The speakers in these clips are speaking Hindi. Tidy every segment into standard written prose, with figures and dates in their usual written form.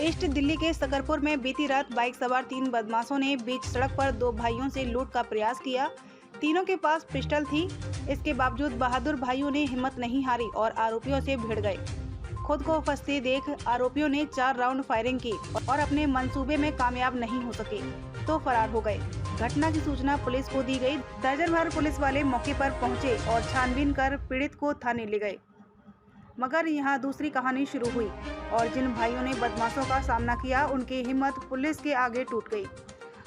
ईस्ट दिल्ली के सकरपुर में बीती रात बाइक सवार 3 बदमाशों ने बीच सड़क पर 2 भाइयों से लूट का प्रयास किया। तीनों के पास पिस्टल थी। इसके बावजूद बहादुर भाइयों ने हिम्मत नहीं हारी और आरोपियों से भिड़ गए। खुद को फंसते देख आरोपियों ने 4 राउंड फायरिंग की और अपने मंसूबे में कामयाब नहीं हो सके तो फरार हो गए। घटना की सूचना पुलिस को दी गई। दर्जन भर पुलिस वाले मौके पर पहुंचे और छानबीन कर पीड़ित को थाने ले गए। मगर यहाँ दूसरी कहानी शुरू हुई और जिन भाइयों ने बदमाशों का सामना किया उनकी हिम्मत पुलिस के आगे टूट गई।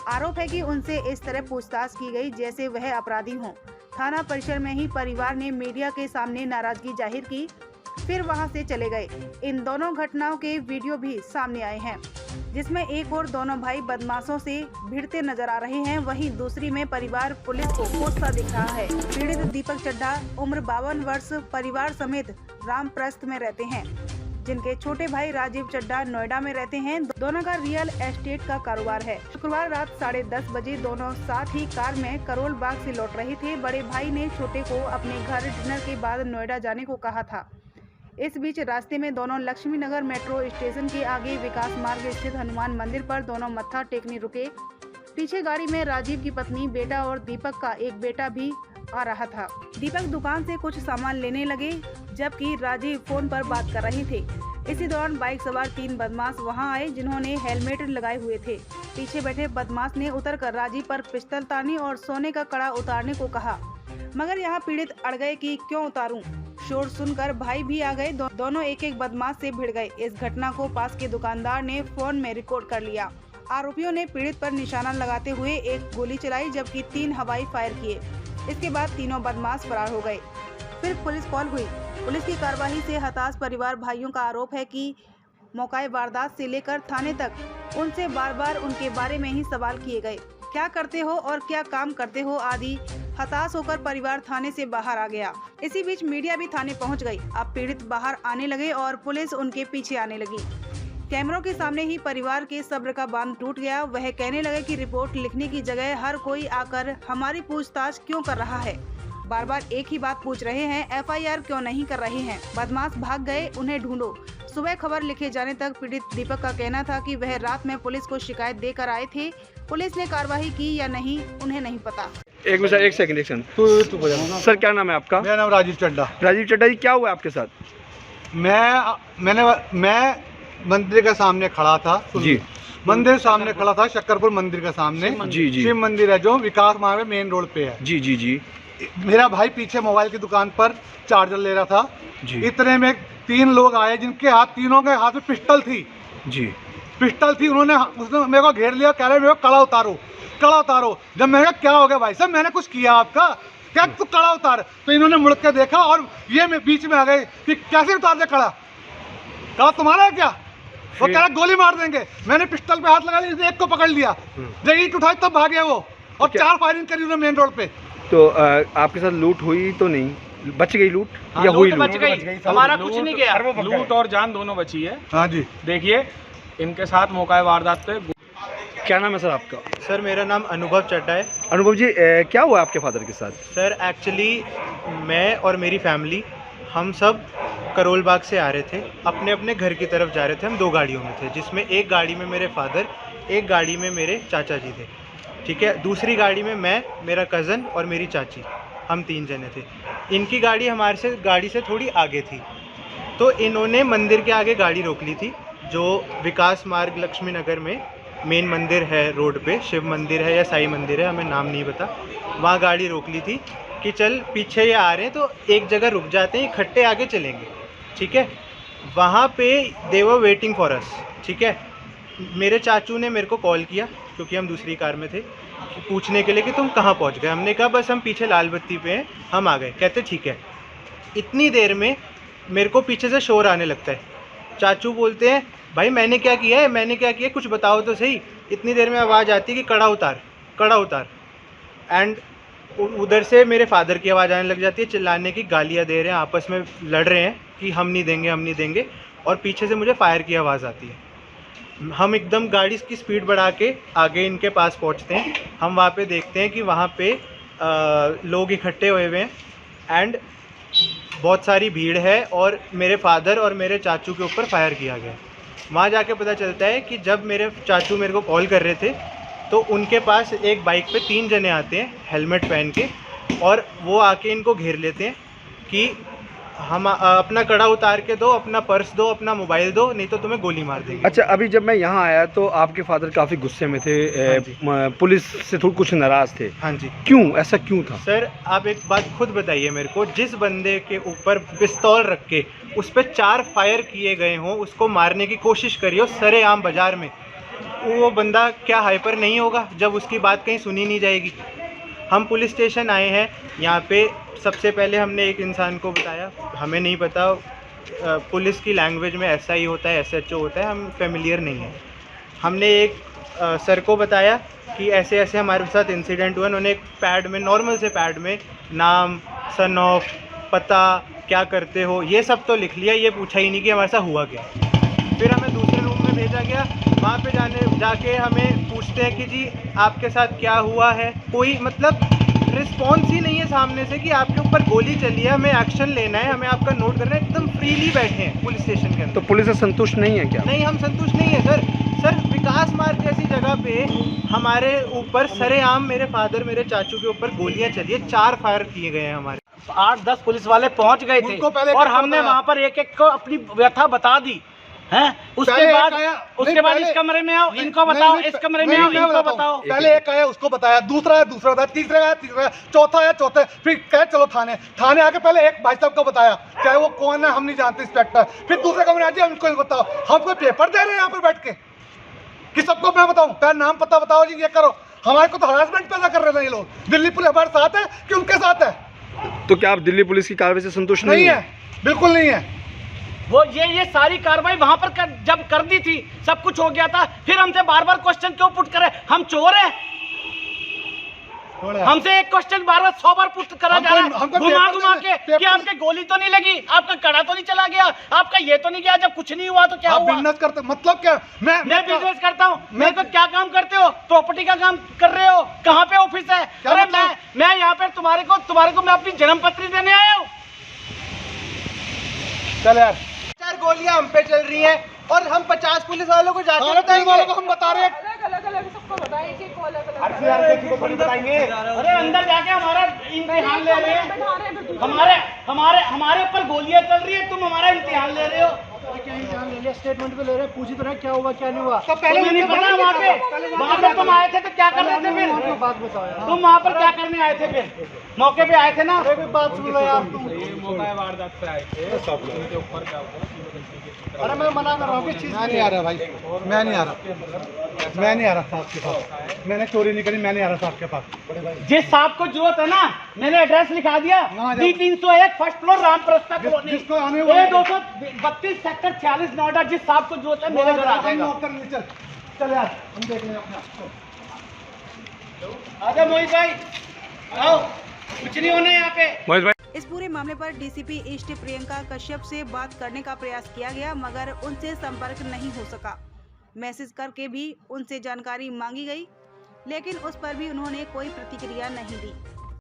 आरोप है कि उनसे इस तरह पूछताछ की गई जैसे वह अपराधी हों। थाना परिसर में ही परिवार ने मीडिया के सामने नाराजगी जाहिर की, फिर वहां से चले गए। इन दोनों घटनाओं के वीडियो भी सामने आए हैं, जिसमें एक और दोनों भाई बदमाशों से भिड़ते नजर आ रहे हैं, वहीं दूसरी में परिवार पुलिस को कोसता दिख रहा है। पीड़ित दीपक चड्ढा उम्र 52 वर्ष परिवार समेत रामप्रस्थ में रहते हैं, जिनके छोटे भाई राजीव चड्ढा नोएडा में रहते हैं। दोनों का रियल एस्टेट का कारोबार है। शुक्रवार रात 10:30 बजे दोनों साथ ही कार में करोल बाग से लौट रहे थे। बड़े भाई ने छोटे को अपने घर डिनर के बाद नोएडा जाने को कहा था। इस बीच रास्ते में दोनों लक्ष्मी नगर मेट्रो स्टेशन के आगे विकास मार्ग स्थित हनुमान मंदिर पर दोनों मत्था टेकने रुके। पीछे गाड़ी में राजीव की पत्नी, बेटा और दीपक का एक बेटा भी आ रहा था। दीपक दुकान से कुछ सामान लेने लगे जबकि राजीव फोन पर बात कर रहे थे। इसी दौरान बाइक सवार 3 बदमाश वहां आए जिन्होंने हेलमेट लगाए हुए थे। पीछे बैठे बदमाश ने उतरकर राजीव पर पिस्टल तानी और सोने का कड़ा उतारने को कहा, मगर यहाँ पीड़ित अड़ गए कि क्यों उतारूं। शोर सुनकर भाई भी आ गए। दोनों एक एक बदमाश से भिड़ गए। इस घटना को पास के दुकानदार ने फोन में रिकॉर्ड कर लिया। आरोपियों ने पीड़ित पर निशाना लगाते हुए एक गोली चलाई जबकि 3 हवाई फायर किए। इसके बाद तीनों बदमाश फरार हो गए। फिर पुलिस कॉल हुई। पुलिस की कार्रवाई से हताश परिवार भाइयों का आरोप है कि मौका वारदात से लेकर थाने तक उनसे बार बार उनके बारे में ही सवाल किए गए। क्या करते हो और क्या काम करते हो आदि। हताश होकर परिवार थाने से बाहर आ गया। इसी बीच मीडिया भी थाने पहुंच गई। अब पीड़ित बाहर आने लगे और पुलिस उनके पीछे आने लगी। कैमरों के सामने ही परिवार के सब्र का बांध टूट गया। वह कहने लगे कि रिपोर्ट लिखने की जगह हर कोई आकर हमारी पूछताछ क्यों कर रहा है। बार बार एक ही बात पूछ रहे हैं, FIR क्यों नहीं कर रहे हैं। बदमाश भाग गए, उन्हें ढूंढो। सुबह खबर लिखे जाने तक पीड़ित दीपक का कहना था कि वह रात में पुलिस को शिकायत देकर आए थे। पुलिस ने कार्रवाई की या नहीं उन्हें नहीं पता। एक सेकंड सर, क्या नाम है आपका? मेरा नाम राजीव चड्ढा। राजीव चड्ढा जी, क्या हुआ आपके साथ? मैं मंदिर के सामने खड़ा था जी। मंदिर सामने खड़ा था, शकरपुर मंदिर के सामने। जी जी। शिव मंदिर है जो विकास मार्ग मेन रोड पे है। जी जी जी। मेरा भाई पीछे मोबाइल की दुकान पर चार्जर ले रहा था जी। इतने में 3 लोग आए जिनके तीनों के हाथ में पिस्टल थी। जी। पिस्टल थी। उसने मेरे को घेर लिया, कह रहे मेरे को कड़ा उतारो, कड़ा उतारो। जब मैंने कहा क्या हो गया भाई साहब, मैंने कुछ किया आपका, क्या तू कड़ा उतार। तो इन्होंने मुड़ के देखा और ये बीच में आ गए कि कैसे उतार दे कड़ा, कड़ा तुम्हारा है क्या। वो कह रहा गोली मार देंगे। मैंने पिस्टल पे हाथ लगा लिया, एक को पकड़ लिया। जब ईंट उठाई तब भागे वो, और 4 फायरिंग करी उन्होंने मेन रोड पे। तो आपके साथ लूट हुई तो नहीं, बच गई लूट? हाँ, या हुई लूट? बच गई। हमारा कुछ नहीं गया। लूट और जान दोनों बची है। हाँ जी। देखिए इनके साथ मौका वारदात पे। क्या नाम है सर आपका? सर मेरा नाम अनुभव चड्ढा है। अनुभव जी, क्या हुआ आपके फादर के साथ? सर एक्चुअली मैं और मेरी फैमिली हम सब करोल बाग से आ रहे थे, अपने अपने घर की तरफ जा रहे थे। हम 2 गाड़ियों में थे, जिसमें एक गाड़ी में मेरे फादर, एक गाड़ी में मेरे चाचा जी थे, ठीक है। दूसरी गाड़ी में मैं, मेरा कज़न और मेरी चाची, हम 3 जने थे। इनकी गाड़ी हमारे गाड़ी से थोड़ी आगे थी, तो इन्होंने मंदिर के आगे गाड़ी रोक ली थी, जो विकास मार्ग लक्ष्मी नगर में मेन मंदिर है रोड पे। शिव मंदिर है या साई मंदिर है, हमें नाम नहीं पता। वहाँ गाड़ी रोक ली थी कि चल पीछे ये आ रहे हैं तो एक जगह रुक जाते हैं, इकट्ठे आगे चलेंगे, ठीक है। वहाँ पे दे वर वेटिंग फॉर अस, ठीक है। मेरे चाचू ने मेरे को कॉल किया क्योंकि हम दूसरी कार में थे, पूछने के लिए कि तुम कहाँ पहुँच गए। हमने कहा बस हम पीछे लाल बत्ती पे हैं, हम आ गए। कहते ठीक है। इतनी देर में मेरे को पीछे से शोर आने लगता है। चाचू बोलते हैं भाई मैंने क्या किया है, मैंने क्या किया, कुछ बताओ तो सही। इतनी देर में आवाज़ आती है कि कड़ा उतार, कड़ा उतार। एंड उधर से मेरे फादर की आवाज़ आने लग जाती है, चिल्लाने की, गालियाँ दे रहे हैं, आपस में लड़ रहे हैं कि हम नहीं देंगे, हम नहीं देंगे। और पीछे से मुझे फायर की आवाज़ आती है। हम एकदम गाड़ी की स्पीड बढ़ा के आगे इनके पास पहुंचते हैं। हम वहाँ पे देखते हैं कि वहाँ पे लोग इकट्ठे हुए हुए हैं एंड बहुत सारी भीड़ है और मेरे फादर और मेरे चाचू के ऊपर फायर किया गया। वहाँ जाके पता चलता है कि जब मेरे चाचू मेरे को कॉल कर रहे थे तो उनके पास एक बाइक पे 3 जने आते हैं हेलमेट पहन के, और वो आके इनको घेर लेते हैं कि हम अपना कड़ा उतार के दो, अपना पर्स दो, अपना मोबाइल दो, नहीं तो तुम्हें गोली मार देंगे। अच्छा, अभी जब मैं यहाँ आया तो आपके फादर काफ़ी गुस्से में थे, पुलिस से थोड़ा कुछ नाराज़ थे। हाँ जी। क्यों, ऐसा क्यों था? सर आप एक बात खुद बताइए मेरे को, जिस बंदे के ऊपर पिस्तौल रख के उस पर 4 फायर किए गए हों, उसको मारने की कोशिश करी हो सरेआम बाजार में, वो बंदा क्या हाइपर नहीं होगा जब उसकी बात कहीं सुनी नहीं जाएगी? हम पुलिस स्टेशन आए हैं, यहाँ पे सबसे पहले हमने एक इंसान को बताया, हमें नहीं पता पुलिस की लैंग्वेज में SI होता है, SHO होता है, हम फेमिलियर नहीं हैं। हमने एक सर को बताया कि ऐसे ऐसे हमारे साथ इंसिडेंट हुआ। उन्होंने एक पैड में, नॉर्मल से पैड में नाम, सन ऑफ, पता, क्या करते हो, ये सब तो लिख लिया, ये पूछा ही नहीं कि हमारे साथ हुआ क्या। फिर हमें दूसरे रूम में भेजा गया, वहाँ पे जाके हमें पूछते हैं कि जी आपके साथ क्या हुआ है। कोई मतलब रिस्पॉन्स ही नहीं है सामने से कि आपके ऊपर गोली चली है, हमें एक्शन लेना है, हमें आपका नोट करना है। एकदम फ्रीली बैठे हैं पुलिस स्टेशन के अंदर। तो पुलिस से संतुष्ट नहीं है क्या? नहीं, हम संतुष्ट नहीं है सर। विकास मार्ग जैसी जगह पे हमारे ऊपर सरेआम मेरे फादर, मेरे चाचू के ऊपर गोलियां चली है, 4 फायर किए गए हैं हमारे। 8-10 पुलिस वाले पहुंच गए थे और हमने वहाँ पर एक एक को अपनी व्यथा बता दी हैं। उसके बाद इस कमरे में आओ, इनको बताओ, इस कमरे में आओ, इनको बताओ। पहले एक आया उसको बताया, दूसरा है दूसरा बताया, तीसरा है तीसरा, चौथा है चौथा, फिर कहे चलो थाने आके पहले एक भाई साहब को बताया, चाहे वो कौन है हम नहीं जानते, इंस्पेक्टर। फिर दूसरे कमरे आ जाए, उनको बताओ। हम कोई पेपर दे रहे हैं यहाँ पर बैठ के कि सबको मैं बताऊँ? पहले नाम पता बताओ जी, ये करो। हमारे को तो हरासमेंट पैदा कर रहे हैं ये लोग। दिल्ली पुलिस हमारे साथ है कि उनके साथ है? तो क्या आप दिल्ली पुलिस की कार्रवाई से संतुष्ट नहीं है? बिल्कुल नहीं है। वो ये सारी कार्रवाई वहां पर जब कर दी थी, सब कुछ हो गया था, फिर हमसे बार बार क्वेश्चन क्यों पुट करे? हम चोर हैं? हमसे एक क्वेश्चन बार बार 100 बार पुट करा जा रहा है घुमा के कि आपके गोली तो नहीं लगी, आपका कड़ा तो नहीं चला गया, आपका ये तो नहीं गया। जब कुछ नहीं हुआ तो क्या हुआ? बिजनेस करते मतलब क्या? मैं बिजनेस करता हूँ। मैं तो क्या काम करते हो? प्रॉपर्टी का काम कर रहे हो? कहाँ पे ऑफिस है? अरे मैं यहाँ पे तुम्हारे को मैं अपनी जन्म पत्री देने आया हूँ। चल यार, 4 गोलियां हम पे चल रही हैं और हम 50 पुलिस वालों को जाके बताएंगे। हम बता रहे हैं अलग सबको बताएं कि कॉल बताएंगे। अरे अंदर जाके हमारा इम्तिहान ले रहे हैं, हमारे ऊपर गोलियां चल रही है, तुम हमारा इम्तिहान ले रहे हो। स्टेटमेंट पे ले रहे हैं, पूछ तो रहे क्या हुआ क्या नहीं हुआ। तो पहले नहीं पता वहाँ पे तुम आए थे तो क्या कर रहे थे? फिर बात बताओ, तुम वहाँ पर क्या करने आए थे? फिर मौके पे आए थे ना? बात सुन लो यार तुम। वारदात पे आए थे, उनके ऊपर क्या हुआ? अरे मैं मना कर रहा हूँ, चीज नहीं आ रहा भाई, मैं नहीं आ रहा साहब के पास। मैंने चोरी नहीं करी, मैं नहीं आ रहा साहब के पास। जिस साहब को जरूरत है ना, मैंने एड्रेस लिखा दिया, D301 first floor Ramprastha colony, A232 sector 46 Noida. जिस साहब को जरूरत है मेरे घर आ जाएगा। चल यार, हम देख लेंगे अपने आप को। आजा मोहित भाई, आओ, कुछ नहीं होने यहाँ पे। मोहित भाई, इस पूरे मामले पर डीसीपी ईस्ट प्रियंका कश्यप से बात करने का प्रयास किया गया, मगर उनसे संपर्क नहीं हो सका। मैसेज करके भी उनसे जानकारी मांगी गई, लेकिन उस पर भी उन्होंने कोई प्रतिक्रिया नहीं दी।